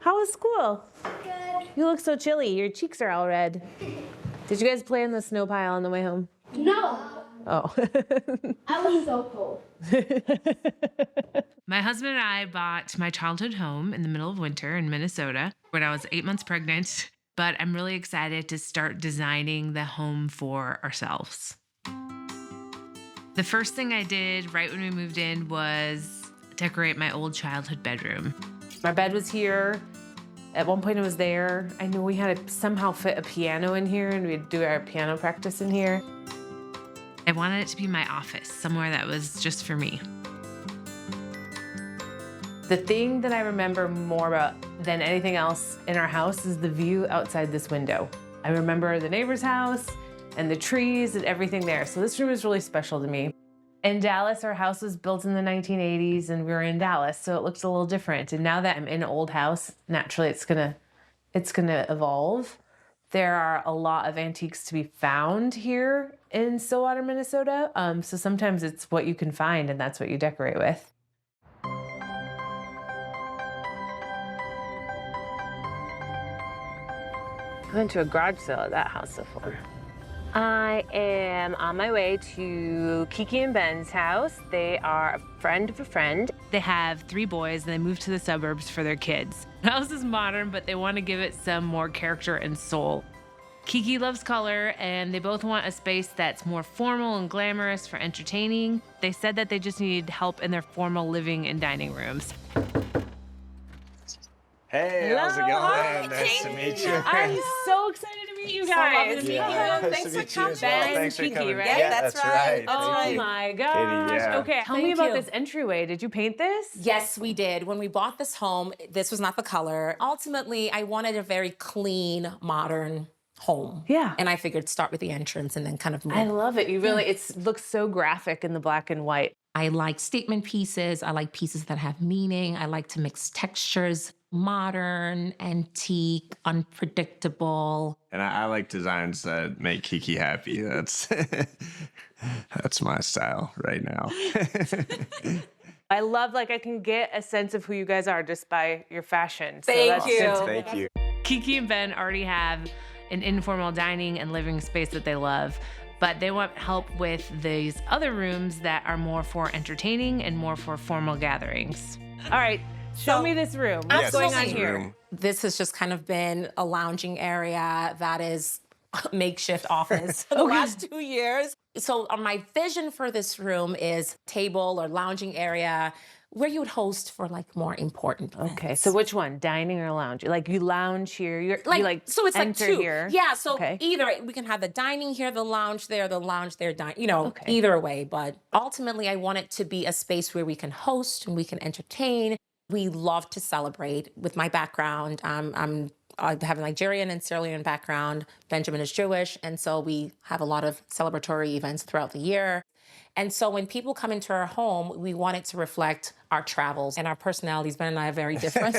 How was school? Good. You look so chilly. Your cheeks are all red. Did you guys play in the snow pile on the way home? No. Oh. I was so cold. My husband and I bought my childhood home in the middle of winter in Minnesota when I was 8 months pregnant, but I'm really excited to start designing the home for ourselves. The first thing I did right when we moved in was decorate my old childhood bedroom. My bed was here. At one point it was there. I knew we had to somehow fit a piano in here and we'd do our piano practice in here. I wanted it to be my office, somewhere that was just for me. The thing that I remember more about than anything else in our house is the view outside this window. I remember the neighbor's house and the trees and everything there. So this room is really special to me. In Dallas, our house was built in the 1980s and we were in Dallas, so it looks a little different. And now that I'm in an old house, naturally it's gonna evolve. There are a lot of antiques to be found here in Stillwater, Minnesota. So sometimes it's what you can find and that's what you decorate with. I went to a garage sale at that house before. I am on my way to Kiki and Ben's house. They are a friend of a friend. They have 3 boys and they moved to the suburbs for their kids. The house is modern, but they want to give it some more character and soul. Kiki loves color, and they both want a space that's more formal and glamorous for entertaining. They said that they just need help in their formal living and dining rooms. Hey, how's it going? Nice to meet you. I'm so excited to meet you guys. Thanks for coming. Thanks for Kiki, coming. right? Yeah, Yeah, that's right. Oh Thank you. my gosh. Katie, yeah. Okay, tell me Thank about you. this entryway. Did you paint this? Yes, we did. When we bought this home, this was not the color. Ultimately, I wanted a very clean, modern home. Yeah. And I figured start with the entrance and then kind of move. I love it. You really, it looks so graphic in the black and white. I like statement pieces. I like pieces that have meaning. I like to mix textures, modern, antique, unpredictable. And I like designs that make Kiki happy. That's that's my style right now. I love, like, I can get a sense of who you guys are just by your fashion. So Thank that's you. good to- Thank you. Kiki and Ben already have an informal dining and living space that they love, but they want help with these other rooms that are more for entertaining and more for formal gatherings. All right, show me this room. What's Yes, going on this here? room. This has just kind of been a lounging area that is a makeshift office for the last 2 years. So my vision for this room is table or lounging area where you would host for like more important events. Okay, so which one, dining or lounge? Like you lounge here, you So it's like enter 2. here. Yeah, so Okay. either we can have the dining here, the lounge there, dining, Okay. either way. But ultimately, I want it to be a space where we can host and we can entertain. We love to celebrate. With my background, I have a Nigerian and Sierra Leonean background. Benjamin is Jewish, and so we have a lot of celebratory events throughout the year. And so when people come into our home, we want it to reflect our travels and our personalities. Ben and I are very different.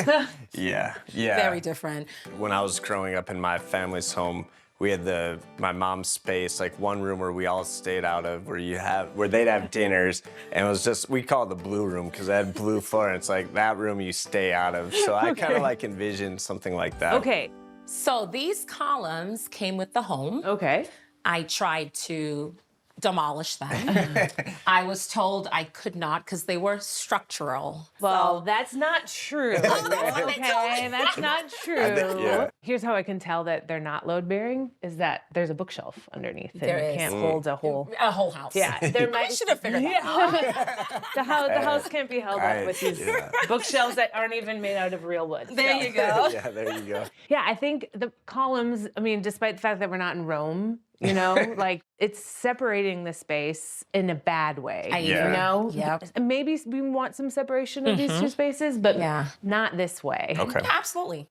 Yeah. Very different. When I was growing up in my family's home, we had my mom's space, like one room where we all stayed out of, where they'd have dinners, and it was just, we call it the blue room because it had blue floor, and it's like that room you stay out of. So I kind of like envisioned something like that. Okay, So these columns came with the home. okay. I tried to demolish them. I was told I could not because they were structural. Well, that's not true. Okay, that's not true. yeah. Here's how I can tell that they're not load bearing is that there's a bookshelf underneath and There it is. can't hold a whole. A whole house. Yeah, there might. I should have figured that out. The house can't be held up with these bookshelves that aren't even made out of real wood. There you go. Yeah, there you go. Yeah, I think the columns, I mean, despite the fact that we're not in Rome, you know, like it's separating the space in a bad way, I you agree. know? Yep. And maybe we want some separation of these two spaces, but Yeah. not this way. Okay. Absolutely.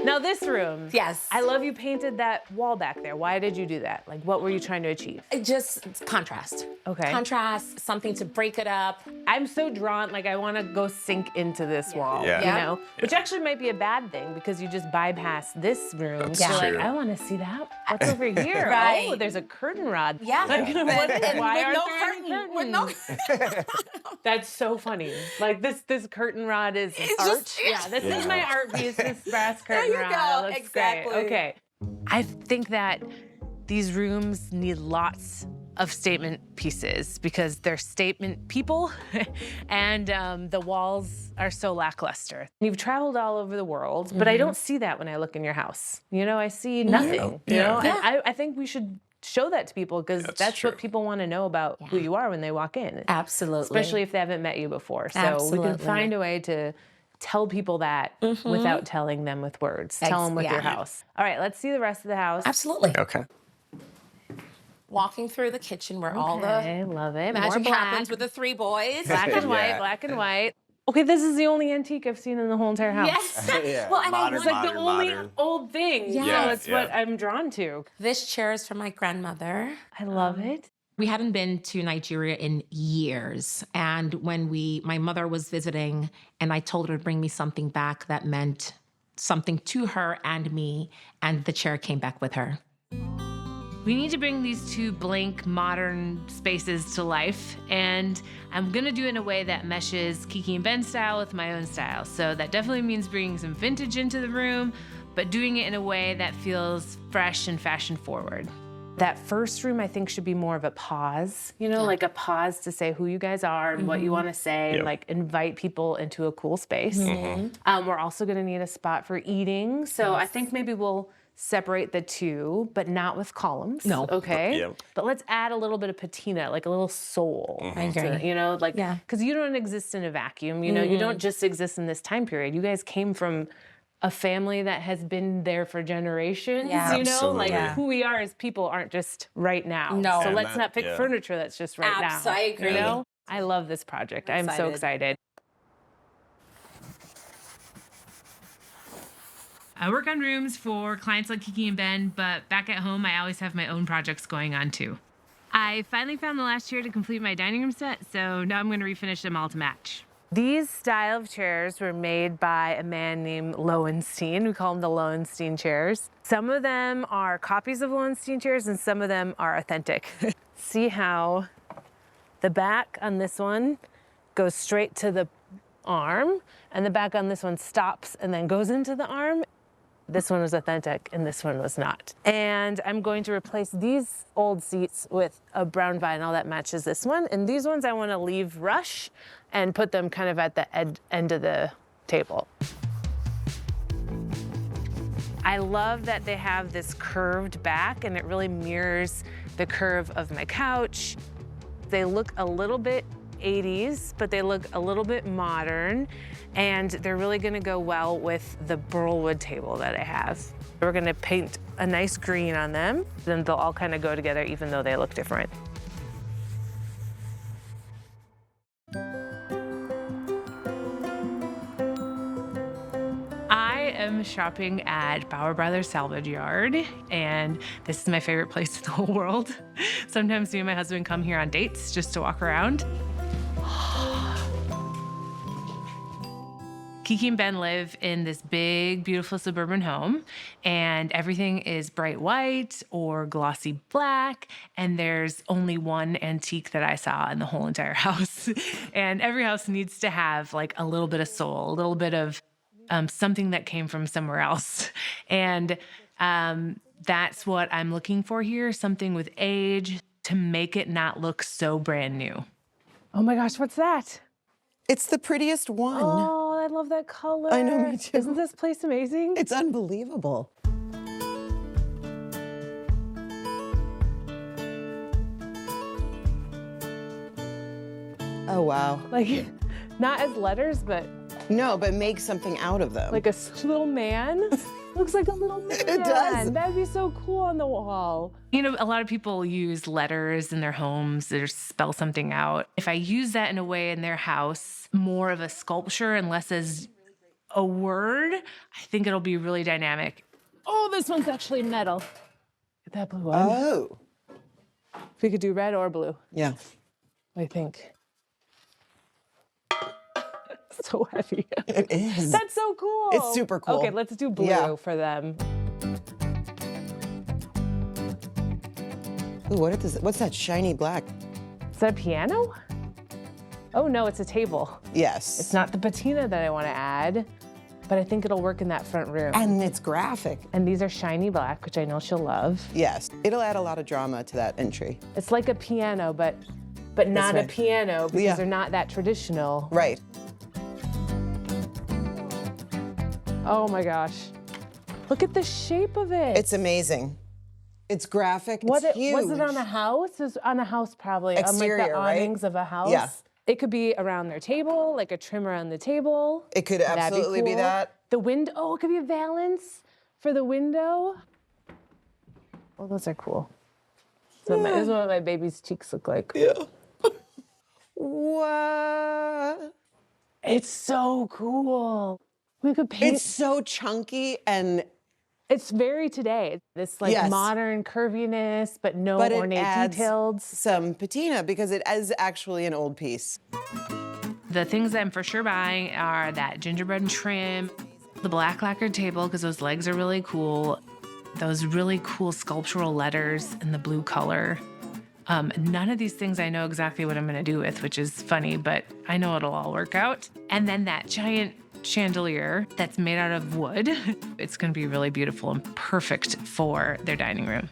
Now this room. Yes. I love you painted that wall back there. Why did you do that? Like, what were you trying to achieve? Just contrast. Okay. Contrast, something to break it up. I'm so drawn, like I want to go sink into this wall, Yeah. you Yeah. know? Which actually might be a bad thing because you just bypass this room. That's You're like, true. I want to see that. What's over here? Right. Oh, there's a curtain rod. Yeah. Like, And- why with aren't no there any curtain. With no curtains? That's so funny. Like this curtain rod is art. just- Yeah, this is my art piece, this brass There curtain you rod. go. Looks Exactly. great. Okay. I think that these rooms need lots of statement pieces because they're statement people and the walls are so lackluster. You've traveled all over the world, but I don't see that when I look in your house. You know, I see nothing, you know? Yeah. And I think we should show that to people because that's true. what people want to know about who you are when they walk in. Absolutely. Especially if they haven't met you before. So we Absolutely. can find a way to tell people that without telling them with words. Tell them with your yeah. house. All right, let's see the rest of the house. Absolutely. Okay. Walking through the kitchen where all the Okay, love it. More magic black. happens with the three boys. Black and white, Yeah. black and white. Okay, this is the only antique I've seen in the whole entire house. Yes. Yeah. Well, and I Modern, was It's like the modern, only modern. old thing. Yeah. So Yeah, it's what yeah. I'm drawn to. This chair is from my grandmother. I love it. We hadn't been to Nigeria in years. And when my mother was visiting and I told her to bring me something back that meant something to her and me, and the chair came back with her. We need to bring these two blank, modern spaces to life, and I'm gonna do it in a way that meshes Kiki and Ben's style with my own style. So that definitely means bringing some vintage into the room, but doing it in a way that feels fresh and fashion forward. That first room, I think, should be more of a pause, you know, like a pause to say who you guys are and what you want to say, and Yep. like invite people into a cool space. We're also going to need a spot for eating. So I think maybe we'll separate the two, but not with columns. No. Okay. Yep. But let's add a little bit of patina, like a little soul. I to- agree. you know, like, Yeah. because you don't exist in a vacuum. You know, you don't just exist in this time period. You guys came from a family that has been there for generations, Yeah. you know? Absolutely. Like Yeah. who we are as people aren't just right now. No. So And let's that- not pick yeah. furniture that's just right now. I agree. You know? I love this project. I'm so excited. I work on rooms for clients like Kiki and Ben, but back at home, I always have my own projects going on too. I finally found the last chair to complete my dining room set, so now I'm going to refinish them all to match. These style of chairs were made by a man named Lowenstein. We call them the Lowenstein chairs. Some of them are copies of Lowenstein chairs and some of them are authentic. See how the back on this one goes straight to the arm and the back on this one stops and then goes into the arm. This one was authentic and this one was not. And I'm going to replace these old seats with a brown vinyl that matches this one. And these ones I want to leave rush and put them kind of at the end of the table. I love that they have this curved back and it really mirrors the curve of my couch. They look a little bit 80s, but they look a little bit modern, and they're really gonna go well with the burlwood table that I have. We're gonna paint a nice green on them, then they'll all kind of go together even though they look different. I am shopping at Bauer Brothers Salvage Yard, and this is my favorite place in the whole world. Sometimes me and my husband come here on dates just to walk around. Kiki and Ben live in this big, beautiful suburban home, and everything is bright white or glossy black, and there's only one antique that I saw in the whole entire house. And every house needs to have like a little bit of soul, a little bit of something that came from somewhere else. And that's what I'm looking for here, something with age to make it not look so brand new. Oh my gosh, what's that? It's the prettiest one. Oh, I love that color. I know, me too. Isn't this place amazing? It's unbelievable. Oh, wow. Like, not as letters, but No, but make something out of them. like a little man. Looks like a little man. It does. That'd be so cool on the wall. You know, a lot of people use letters in their homes to spell something out. If I use that in a way in their house, more of a sculpture and less as a word, I think it'll be really dynamic. Oh, this one's actually metal. Get that blue one. Oh. If we could do red or blue, Yeah. I think. So heavy. It is. That's so cool. It's super cool. Okay, let's do blue Yeah. for them. Ooh, what's that shiny black? Is that a piano? Oh no, it's a table. Yes. It's not the patina that I want to add, but I think it'll work in that front room. And it's graphic. And these are shiny black, which I know she'll love. Yes. It'll add a lot of drama to that entry. It's like a piano, but not right. a piano because Yeah. they're not that traditional. Right. Oh my gosh. Look at the shape of it. It's amazing. It's graphic. Was It's it huge. on a house? It was on a house probably. Exterior, on like the right? awnings of a house. Yeah. It could be around their table, like a trim around the table. It could That'd absolutely be cool. that. The window, oh, it could be a valance for the window. Oh, those are cool. So this is what my baby's cheeks look like. Yeah. What? It's so cool. We could paint. It's so chunky and It's very today. This like Yes. modern curviness, but no but it ornate adds details. some patina because it is actually an old piece. The things I'm for sure buying are that gingerbread trim, the black lacquered table because those legs are really cool, those really cool sculptural letters in the blue color. None of these things I know exactly what I'm gonna do with, which is funny, but I know it'll all work out. And then that giant chandelier that's made out of wood. It's gonna be really beautiful and perfect for their dining room.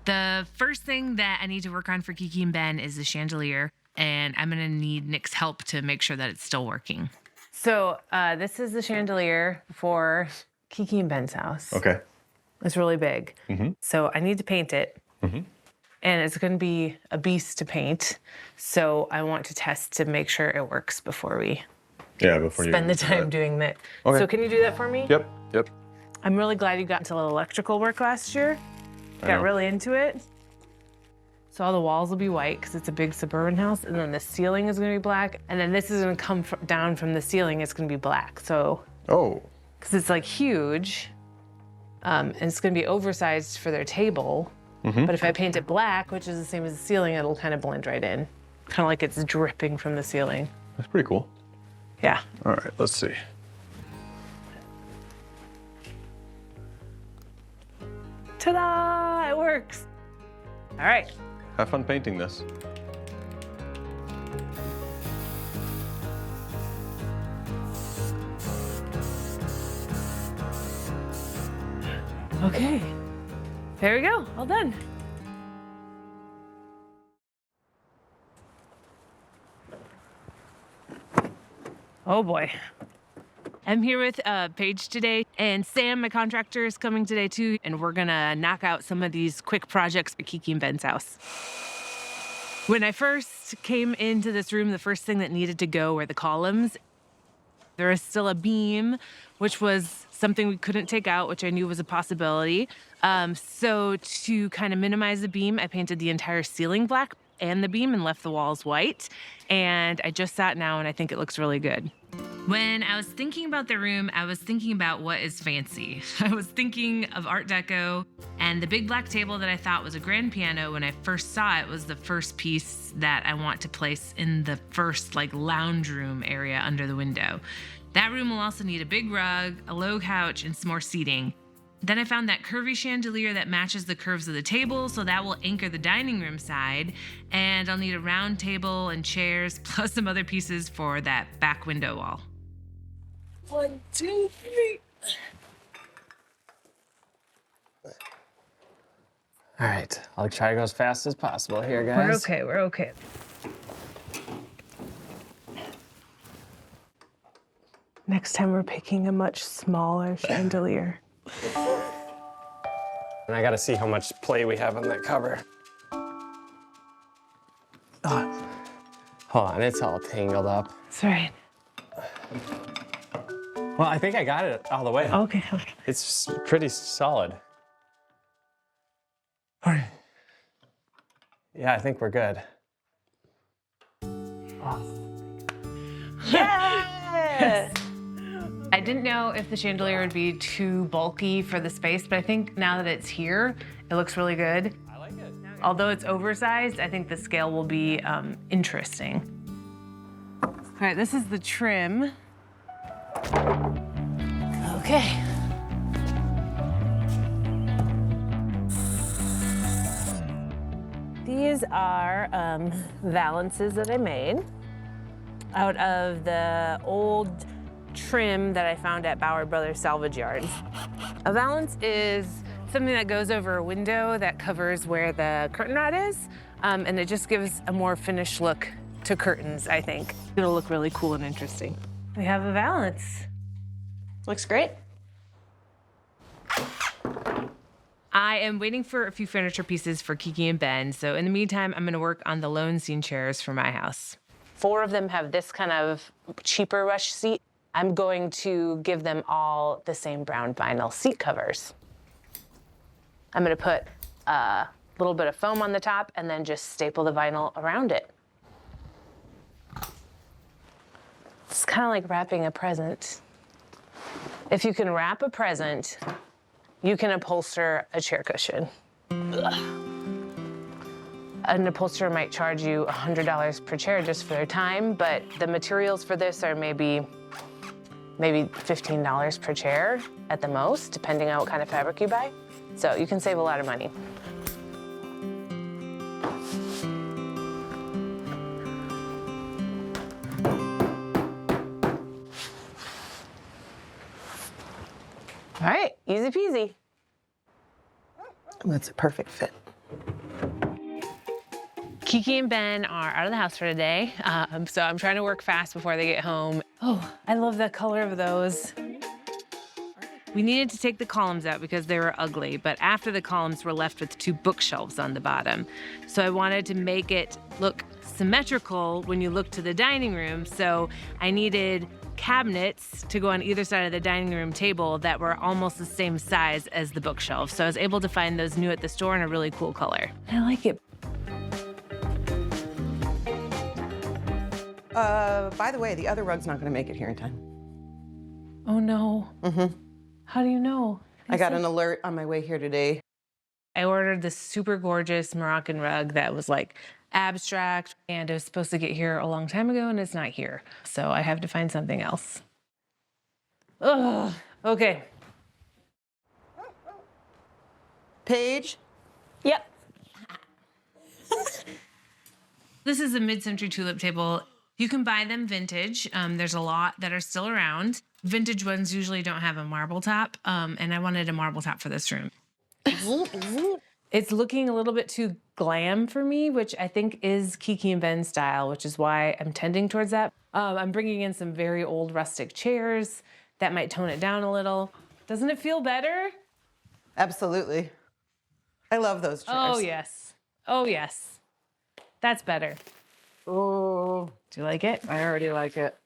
The first thing that I need to work on for Kiki and Ben is the chandelier, and I'm gonna need Nick's help to make sure that it's still working. So this is the chandelier for Kiki and Ben's house. Okay. It's really big. So I need to paint it. And it's going to be a beast to paint. So I want to test to make sure it works before we spend the time doing that. Okay. So can you do that for me? Yep. I'm really glad you got into electrical work last year. Got really into it. So all the walls will be white because it's a big suburban house. And then the ceiling is going to be black. And then this is going to come down from the ceiling. It's going to be black. So, Oh. because it's like huge. And it's going to be oversized for their table. But if I paint it black, which is the same as the ceiling, it'll kind of blend right in. Kind of like it's dripping from the ceiling. That's pretty cool. Yeah. All right, let's see. Ta-da! It works. All right. Have fun painting this. Okay. There we go. All done. Oh boy. I'm here with Paige today, and Sam, my contractor, is coming today too, and we're gonna knock out some of these quick projects for Kiki and Ben's house. When I first came into this room, the first thing that needed to go were the columns. There was still a beam, which was something we couldn't take out, which I knew was a possibility. So to kind of minimize the beam, I painted the entire ceiling black and the beam and left the walls white. And I just sat now and I think it looks really good. When I was thinking about the room, I was thinking about what is fancy. I was thinking of Art Deco, and the big black table that I thought was a grand piano when I first saw it was the first piece that I want to place in the first like lounge room area under the window. That room will also need a big rug, a low couch, and some more seating. Then I found that curvy chandelier that matches the curves of the table, so that will anchor the dining room side. And I'll need a round table and chairs, plus some other pieces for that back window wall. 1, 2, 3. All right, I'll try to go as fast as possible here, guys. We're okay. Next time we're picking a much smaller chandelier. And I gotta see how much play we have on that cover. Oh, hold on, it's all tangled up. That's right. Well, I think I got it all the way. Okay. It's pretty solid. All right. Yeah, I think we're good. Oh, Yeah! I didn't know if the chandelier would be too bulky for the space, but I think now that it's here, it looks really good. I like it. Although it's oversized, I think the scale will be interesting. All right, this is the trim. Okay. These are valances that I made out of the old trim that I found at Bauer Brothers Salvage Yards. A valance is something that goes over a window that covers where the curtain rod is, and it just gives a more finished look to curtains, I think. It'll look really cool and interesting. We have a valance. Looks great. I am waiting for a few furniture pieces for Kiki and Ben, so in the meantime, I'm gonna work on the Lone Scene chairs for my house. 4 of them have this kind of cheaper rush seat. I'm going to give them all the same brown vinyl seat covers. I'm gonna put a little bit of foam on the top and then just staple the vinyl around it. It's kind of like wrapping a present. If you can wrap a present, you can upholster a chair cushion. An upholsterer might charge you $100 per chair just for their time, but the materials for this are maybe $15 per chair at the most, depending on what kind of fabric you buy. So you can save a lot of money. All right, easy peasy. That's a perfect fit. Kiki and Ben are out of the house for today, so I'm trying to work fast before they get home. Oh, I love the color of those. We needed to take the columns out because they were ugly, but after the columns, we're left with 2 bookshelves on the bottom. So I wanted to make it look symmetrical when you look to the dining room, so I needed cabinets to go on either side of the dining room table that were almost the same size as the bookshelf. So I was able to find those new at the store in a really cool color. I like it. By the way, the other rug's not gonna make it here in time. Oh no. Mm-hmm. How do you know? I got an alert on my way here today. I ordered this super gorgeous Moroccan rug that was like abstract, and it was supposed to get here a long time ago, and it's not here. So I have to find something else. Ugh, okay. Paige? Yep. This is a mid-century tulip table. You can buy them vintage. There's a lot that are still around. Vintage ones usually don't have a marble top, and I wanted a marble top for this room. It's looking a little bit too glam for me, which I think is Kiki and Ben's style, which is why I'm tending towards that. I'm bringing in some very old rustic chairs that might tone it down a little. Doesn't it feel better? Absolutely. I love those chairs. Oh, yes. Oh, yes. That's better. Oh, Do you like it? I already like it.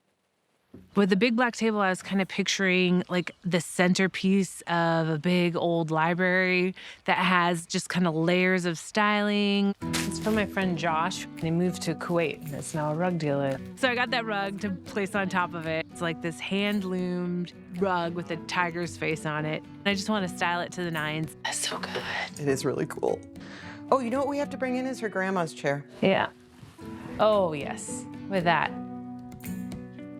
With the big black table, I was kind of picturing like the centerpiece of a big old library that has just kind of layers of styling. It's from my friend Josh. He moved to Kuwait and is now a rug dealer. So I got that rug to place on top of it. It's like this hand-loomed rug with a tiger's face on it. And I just want to style it to the nines. That's so good. It is really cool. Oh, you know what we have to bring in is her grandma's chair. Yeah. Oh, yes. With that.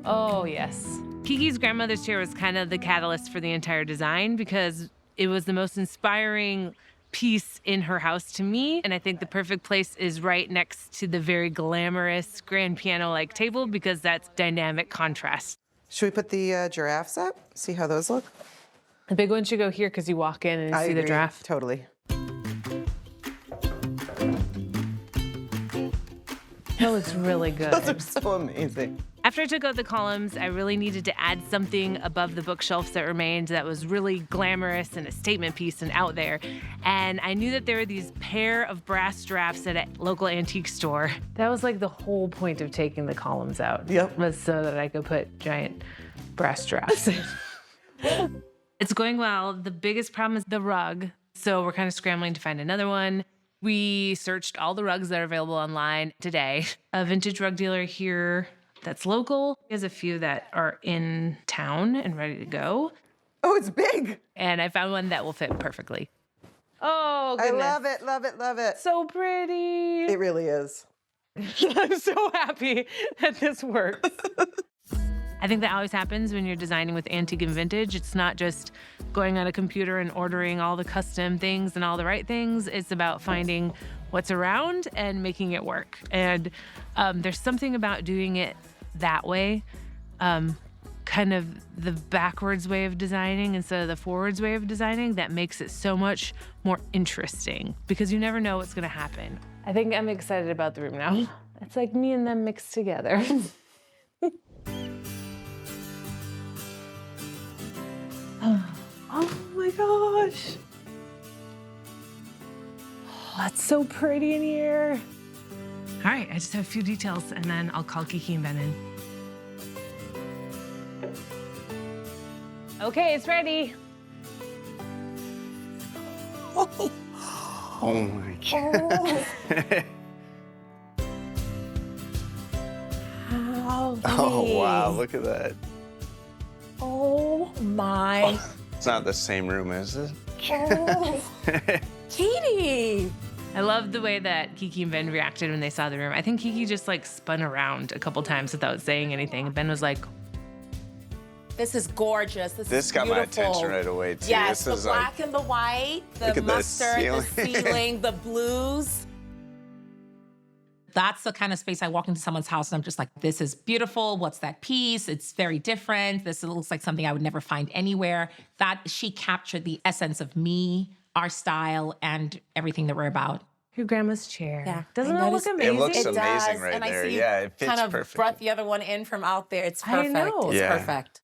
Oh, yes. Kiki's grandmother's chair was kind of the catalyst for the entire design because it was the most inspiring piece in her house to me. And I think the perfect place is right next to the very glamorous grand piano-like table because that's dynamic contrast. Should we put the giraffes up? See how those look? The big one should go here because you walk in and you see the giraffe. Totally. That looks really good. Those are so amazing. After I took out the columns, I really needed to add something above the bookshelves that remained that was really glamorous and a statement piece and out there. And I knew that there were these pair of brass giraffes at a local antique store. That was like the whole point of taking the columns out. Yep. Was so that I could put giant brass giraffes in. It's going well. The biggest problem is the rug. So we're kind of scrambling to find another one. We searched all the rugs that are available online today. A vintage rug dealer here that's local. He has a few that are in town and ready to go. Oh, it's big. And I found one that will fit perfectly. Oh, goodness. I love it, love it, love it. So pretty. It really is. I'm so happy that this works. I think that always happens when you're designing with antique and vintage. It's not just going on a computer and ordering all the custom things and all the right things. It's about finding what's around and making it work. And there's something about doing it that way, kind of the backwards way of designing instead of the forwards way of designing, that makes it so much more interesting because you never know what's gonna happen. I think I'm excited about the room now. It's like me and them mixed together. Oh my gosh. Oh, that's so pretty in here. All right, I just have a few details and then I'll call Kiki and Ben in. Okay, it's ready. Oh my God. Oh, wow, look at that. Oh my. It's not the same room, is it? Katie. I love the way that Kiki and Ben reacted when they saw the room. I think Kiki just like spun around a couple times without saying anything. And Ben was like, This is gorgeous. This is got beautiful. my attention right away, too. Yes, This the is black like, and the white, look the at the mustard, the ceiling. ceiling, the blues. That's the kind of space I walk into someone's house and I'm just like, this is beautiful. What's that piece? It's very different. This looks like something I would never find anywhere. That she captured the essence of me, our style, and everything that we're about. your grandma's chair. Yeah, Doesn't I it look noticed- amazing? It looks It amazing does, right and I there. see you Yeah, it fits kind of perfect. brought the other one in from out there. It's I perfect. know. It's Yeah. perfect.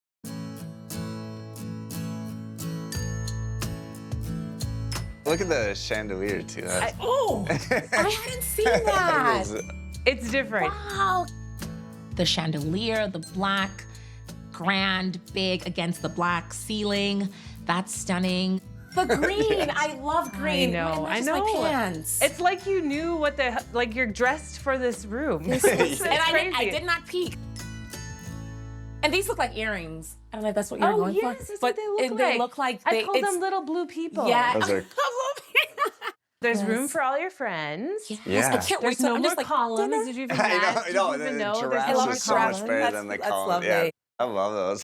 Look at the chandelier, too. That's, I hadn't seen that. it is- It's different. Wow. The chandelier, the black, grand, big against the black ceiling. That's stunning. The green, I love green. I know, Why I not just know. My pants. It's like you knew what the, like you're dressed for this room. It's and I crazy. did not peek. And these look like earrings. I don't know if that's what you're Oh, going for. yes, that's what they look like. They look like I call them little blue people. Yeah. Those are- There's Yes. room for all your friends. Yes. Yeah. I can't wait There's to. no I'm more just like, columns. dinner. Did you even I know, ask? I know. Did you even The know there's giraffes no more is so much columns? better than the That's column. lovely. Yeah, I love those.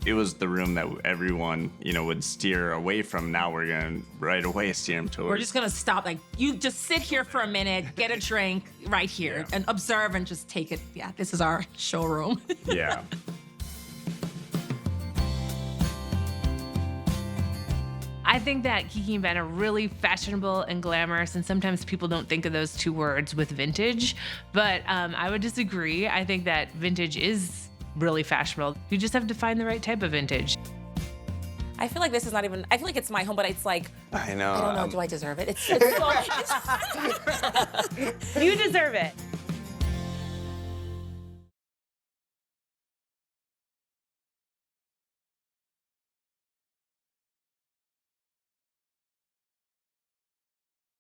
It was the room that everyone, would steer away from. Now we're gonna right away steer them towards. We're just gonna stop. Like, you just sit here for a minute, get a drink right here, and observe and just take it. Yeah, this is our showroom. Yeah. I think that Kiki and Ben are really fashionable and glamorous, and sometimes people don't think of those two words with vintage, but I would disagree. I think that vintage is really fashionable. You just have to find the right type of vintage. I feel like this is not even. I feel like it's my home, but it's like I know. I don't know. Do I deserve it? It's so, You deserve it.